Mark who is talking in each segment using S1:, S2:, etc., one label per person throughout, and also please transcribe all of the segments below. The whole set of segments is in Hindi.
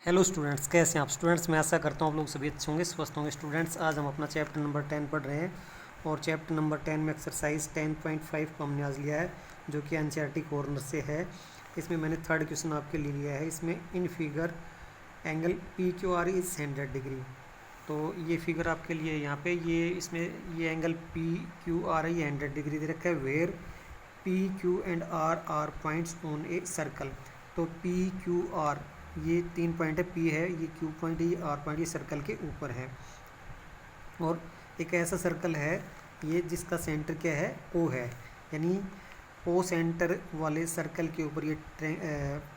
S1: हेलो स्टूडेंट्स, कैसे हैं आप स्टूडेंट्स। मैं आशा करता हूँ आप लोग सभी अच्छे होंगे, स्वस्थ होंगे। स्टूडेंट्स, आज हम अपना चैप्टर नंबर 10 पढ़ रहे हैं और चैप्टर नंबर 10 में एक्सरसाइज 10.5 को हमने आज लिया है, जो कि एनसीईआरटी कॉर्नर से है। इसमें मैंने थर्ड क्वेश्चन आपके लिए लिया है। इसमें in figure angle P Q are is 100 degree. तो ये फिगर आपके लिए यहाँ पे इसमें ये एंगल पी क्यू आर है, ये 100 डिग्री दे रखा है। Where P Q and R points on a circle. तो पी क्यू आर ये 3 पॉइंट है, पी है, ये क्यू पॉइंट है, ये आर पॉइंट, ये सर्कल के ऊपर है। और एक ऐसा सर्कल है ये जिसका सेंटर क्या है, ओ है, यानी ओ सेंटर वाले सर्कल के ऊपर ये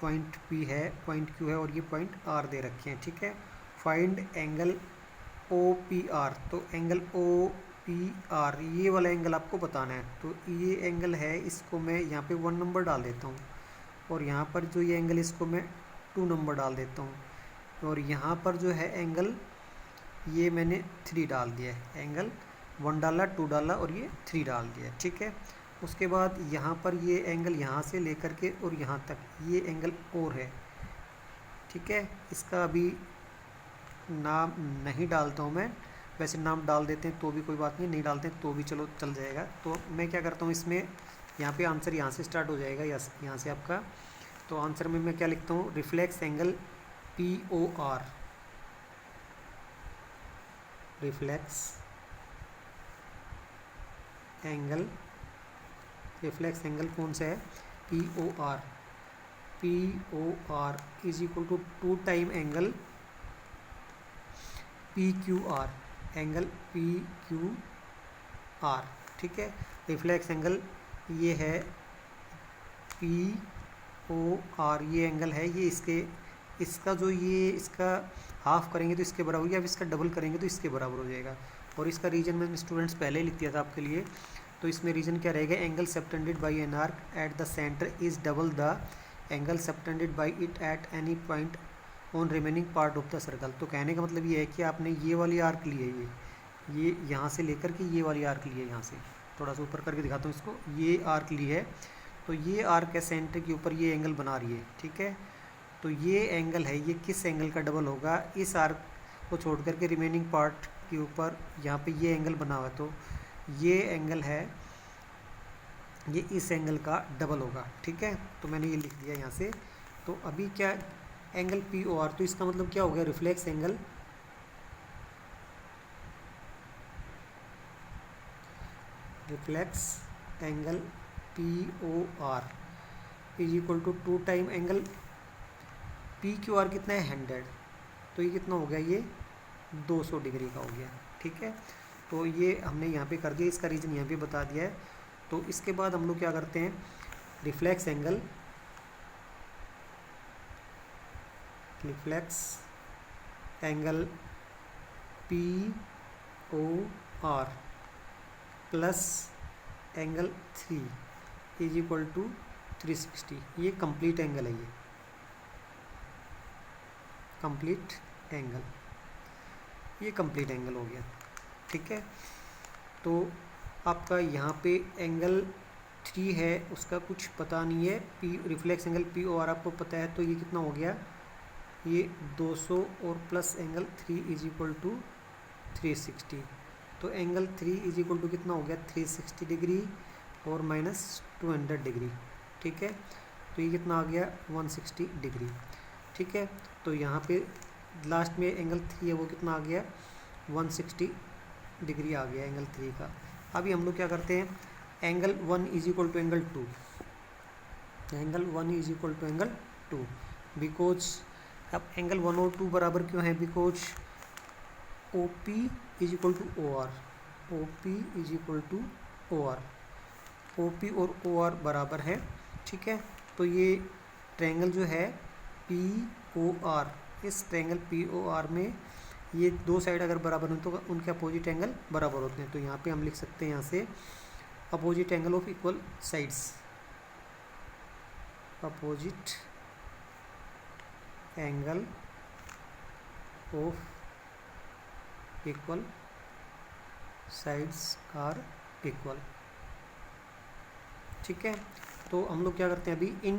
S1: पॉइंट पी है, पॉइंट क्यू है और ये पॉइंट आर दे रखे हैं। ठीक है। Find angle O P R. तो एंगल ओ पी आर ये वाला एंगल आपको बताना है। तो ये एंगल है, इसको मैं यहाँ पे 1 नंबर डाल देता हूँ और यहाँ पर जो ये एंगल इसको मैं 2 नंबर डाल देता हूँ और यहाँ पर जो है एंगल ये मैंने 3 डाल दिया है। एंगल 1 डाला, 2 डाला और ये 3 डाल दिया। ठीक है। उसके बाद यहाँ पर ये एंगल यहाँ से लेकर के और यहाँ तक ये एंगल और है। ठीक है। इसका अभी नाम नहीं डालता हूँ मैं, वैसे नाम डाल देते हैं तो भी कोई बात नहीं, नहीं डालते हैं तो भी चलो चल जाएगा। तो मैं क्या करता हूँ, इसमें यहाँ पे आंसर यहाँ से स्टार्ट हो जाएगा, यहाँ से आपका। तो आंसर में मैं क्या लिखता हूँ, reflex angle P O R. Reflex angle कौन सा है, P O R. P O R is equal to 2 time angle P Q R. Angle P Q R. ठीक है। रिफ्लेक्स एंगल ये है पी ओ आर, ये एंगल है, ये इसका जो ये इसका हाफ करेंगे तो इसके बराबर, या इसका डबल करेंगे तो इसके बराबर हो जाएगा। और इसका रीजन मैंने स्टूडेंट्स पहले ही लिख दिया था आपके लिए। तो इसमें रीजन क्या रहेगा, angle subtended by an arc at the centre is double the angle subtended by it at any point on remaining part of the circle. तो कहने का मतलब ये है कि आपने ये वाली आर्क ली है, ये यहाँ से लेकर के ये वाली आर्क ली है, यहाँ से थोड़ा सा ऊपर करके दिखाता हूँ इसको, ये आर्क ली है। तो ये आर्क है, सेंटर के ऊपर ये एंगल बना रही है। ठीक है। तो ये एंगल है, ये किस एंगल का डबल होगा, इस आर्क को छोड़ करके रिमेनिंग पार्ट के ऊपर यहाँ पे ये एंगल बना हुआ है। तो ये एंगल है, ये इस एंगल का डबल होगा। ठीक है। तो मैंने ये लिख दिया यहाँ से। तो अभी क्या, एंगल पी ओ आर, तो इसका मतलब क्या हो गया, reflex angle P O R is equal to 2 time angle P Q R कितना है, 100। तो ये कितना हो गया, ये 200 डिग्री का हो गया। ठीक है। तो ये हमने यहाँ पे कर दिया, इसका रीज़न यहाँ पे बता दिया है। तो इसके बाद हम लोग क्या करते हैं, reflex angle P O R plus angle 3 is equal to 360। ये कंप्लीट एंगल है, ये कंप्लीट एंगल हो गया। ठीक है। तो आपका यहाँ पे एंगल 3 है, उसका कुछ पता नहीं है। Reflex angle P O R आपको पता है, तो ये कितना हो गया, ये 200 और plus angle 3 is equal to 360। तो एंगल 3 इज इक्वल टू कितना हो गया, 360 डिग्री और माइनस 200 डिग्री। ठीक है। तो ये कितना आ गया, 160 डिग्री। ठीक है। तो यहाँ पे लास्ट में एंगल 3 है, वो कितना आ गया, 160 डिग्री आ गया एंगल 3 का। अभी हम लोग क्या करते हैं, angle 1 is equal to angle 2। Angle 1 is equal to angle 2 because, अब एंगल 1 और 2 बराबर क्यों है, because O P is equal to O R. O P is equal to O R, O P और ओ आर बराबर है। ठीक है। तो ये ट्रायंगल जो है पी ओ आर, इस ट्रायंगल पी ओ आर में ये दो साइड अगर बराबर हो तो उनके अपोजिट एंगल बराबर होते हैं। तो यहाँ पे हम लिख सकते हैं, यहाँ से opposite angle of equal sides, opposite angle of equal sides are equal. ठीक है। तो हम लोग क्या करते हैं अभी, in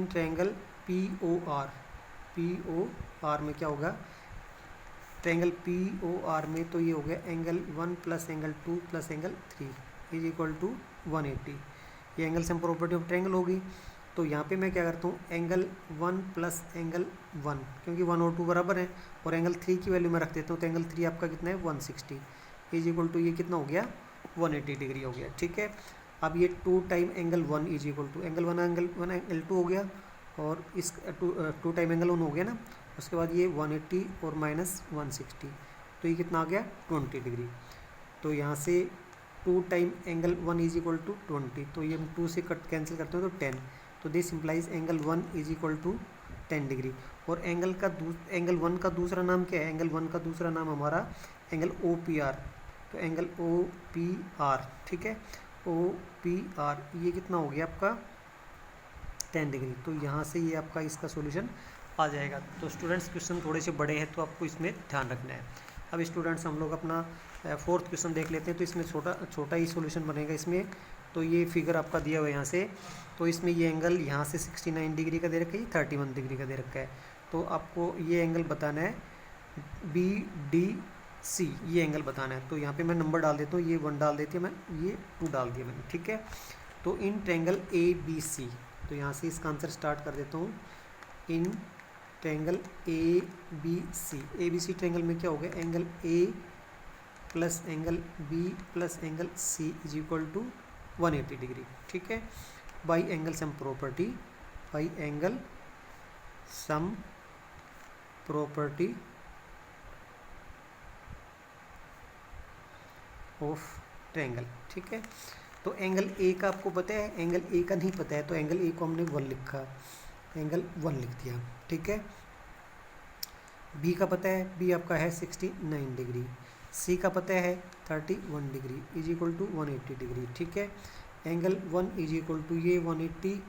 S1: triangle P O R, POR में क्या होगा, ट्रायंगल POR में तो ये हो गया angle 1 plus angle 2 plus angle 3 is equal to 180। ये angle sum property of triangle होगी। तो यहाँ पे मैं क्या करता हूँ, एंगल 1 प्लस एंगल 1, क्योंकि 1 और 2 बराबर हैं, और एंगल 3 की वैल्यू मैं रख देता हूँ, तो एंगल 3 आपका कितना है 160 इज इक्वल टू ये कितना हो गया 180 डिग्री हो गया। ठीक है, अब ये 2 time angle 1 is equal to angle 1 angle 2 हो गया, और इस 2 टाइम एंगल 1 हो गया ना, उसके बाद ये 180 और माइनस 160, तो ये कितना आ गया 20 डिग्री। तो यहाँ से 2 time angle 1 is equal to 20, तो ये हम 2 से कट कैंसिल करते हैं तो 10, तो this implies angle 1 is equal to 10 degree. और एंगल 1 का दूसरा नाम क्या है, एंगल 1 का दूसरा नाम हमारा एंगल OPR, तो एंगल OPR, ठीक है, OPR ये कितना हो गया आपका 10 डिग्री। तो यहाँ से ये आपका इसका सॉल्यूशन आ जाएगा। तो स्टूडेंट्स क्वेश्चन थोड़े से बड़े हैं, तो आपको इसमें ध्यान रखना है। अब स्टूडेंट्स हम लोग अपना 4th क्वेश्चन देख लेते हैं। तो इसमें छोटा ही सॉल्यूशन बनेगा इसमें। तो ये फिगर आपका दिया हुआ है यहाँ से, तो इसमें ये एंगल यहाँ से 69 डिग्री का दे रखा है, 31 डिग्री का दे रखा है। तो आपको ये एंगल बताना है BDC, ये एंगल बताना है। तो यहाँ पे मैं नंबर डाल देता हूँ, ये 1 डाल देती है मैं, ये 2 डाल दिया मैंने, ठीक है। तो इन ट्रायंगल ABC, तो यहाँ से इसका आंसर स्टार्ट कर देता हूँ। इन ट्रायंगल ABC ट्रायंगल में क्या हो गया, angle A plus angle B plus angle C is equal to 180 degree, ठीक है, by angle sum property of triangle, ठीक है। तो एंगल A का आपको पता है, एंगल A का नहीं पता है, तो एंगल A को हमने 1 लिखा, एंगल 1 लिख दिया, ठीक है। B का पता है, B आपका है 69 डिग्री, C का पता है 31 degree is equal to 180 degree, ठीक है। एंगल 1 इज इक्वल टू ये 180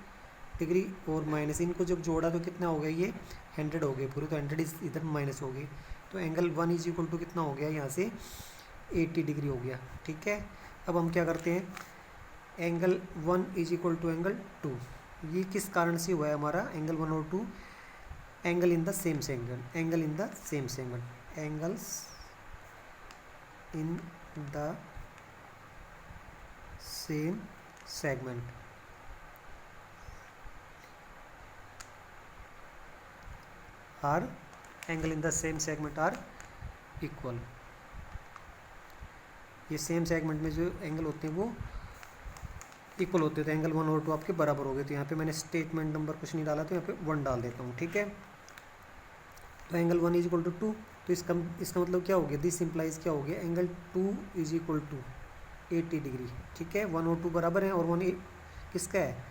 S1: डिग्री और माइनस, इनको जब जोड़ा तो कितना हो गया, ये 100 हो गया पूरे, तो 100 इधर माइनस हो गई, तो एंगल 1 इज इक्वल टू कितना हो गया, यहाँ से 80 डिग्री हो गया, ठीक है। अब हम क्या करते हैं, angle 1 is equal to angle 2, ये किस कारण से हुआ है हमारा, एंगल 1 और 2 angle in the same segment, angles in the same segment, are angle in the same segment are equal. ये सेम सेगमेंट में जो एंगल होते हैं वो इक्वल होते थे, एंगल 1 और 2 आपके बराबर हो गए। तो यहाँ पे मैंने स्टेटमेंट नंबर कुछ नहीं डाला, तो यहाँ पे 1 डाल देता हूँ, ठीक है। तो एंगल 1 इज इक्वल टू 2, तो इसका मतलब क्या हो गया, दिस इम्प्लाइज क्या हो गया, angle 2 is equal to 80 degree, ठीक है। 1 और 2 बराबर हैं, और 1 किसका है,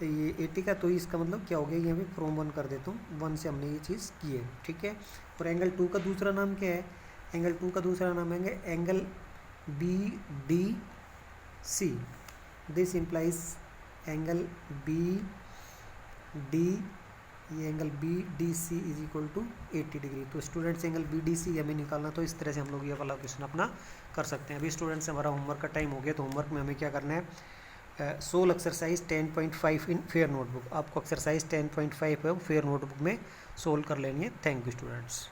S1: ये 80 का, तो इसका मतलब क्या हो गया, यहाँ पे फ्रॉम 1 कर देता हूँ, 1 से हमने ये चीज़ की है, ठीक है। और एंगल 2 का दूसरा नाम क्या है, एंगल 2 का दूसरा नाम है angle BDC, this implies angle BD, ये एंगल BDC is equal to 80 degree. तो स्टूडेंट्स एंगल BDC हमें निकालना, तो इस तरह से हम लोग ये वाला क्वेश्चन अपना कर सकते हैं। अभी स्टूडेंट्स हमारा होमवर्क का टाइम हो गया, तो होमवर्क में हमें क्या करना है, सोल एक्सरसाइज 10.5 इन फेयर नोटबुक, आपको एक्सरसाइज 10.5 है फेयर नोटबुक में सोल्व कर लेनी है। Thank you students.